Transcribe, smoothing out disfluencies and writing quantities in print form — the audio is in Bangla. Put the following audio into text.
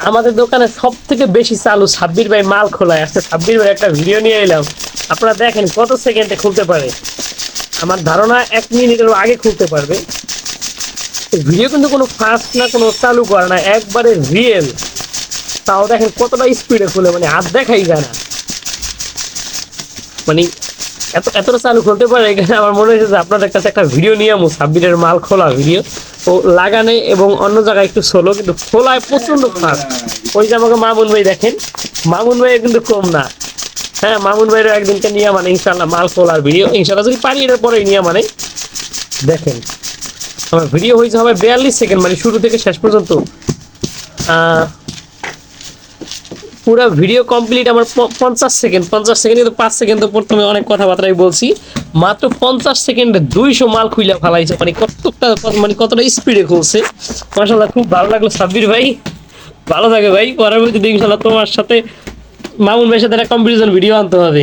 আমাদের দোকানে সব থেকে বেশি চালু সাব্বির ভাই মাল খোলায় আজকে সাব্বির ভাই একটা ভিডিও নিয়ে এলাম। আপনারা দেখেন কত সেকেন্ডে খুলতে পারে। আমার ধারণা 1 মিনিটের আগে খুলতে পারবে। ভিডিও কিন্তু কোনো ফাস্ট না, কোনো চালু করে না, একবারে রিয়েল। তাও দেখেন কতটা স্পিডে খুলে, মানে হাত দেখাই যায় না। মানে এতটা চালু খুলতে পারে। এখানে আমার মনে হয়েছে যে আপনাদের কাছে একটা ভিডিও নিয়ে আমু, সাব্বিরের মাল খোলা ভিডিও ও লাগানে এবং অন্য জায়গায় একটু সোলো, কিন্তু খোলায় প্রচন্ড ফাস্ট। ওই যে আমাকে মামুন ভাই দেখেন, মামুন ভাই কিন্তু কম না। হ্যাঁ, মামুন ভাইয়েরও একদিনকে নিয়ে মানে ইনশাল্লাহ মাল খোলার ভিডিও ইনশাল্লাহ যদি পারি এটার পরে নিয়ে মানে। দেখেন আমার ভিডিও হয়েছে হবে 42 সেকেন্ড, মানে শুরু থেকে শেষ পর্যন্ত। পুরো ভিডিও কমপ্লিট আমার 50 সেকেন্ড। 50 সেকেন্ড কিন্তু 5 সেকেন্ড তো প্রথমে অনেক কথাবার্তাই বলছি। মাত্র 50 সেকেন্ডে 200 মাল খুইলা ফালাইছে, মানে কতটা, মানে কতটা স্পিডে খুলছে। মাশাআল্লাহ, খুব ভালো লাগলো সাব্বির ভাই। ভালো থাকে ভাই, পরবর্তীতে ইনশাআল্লাহ তোমার সাথে মামুন ভাইয়ের সাথে একটা কম্পিটিশন ভিডিও আনতে হবে।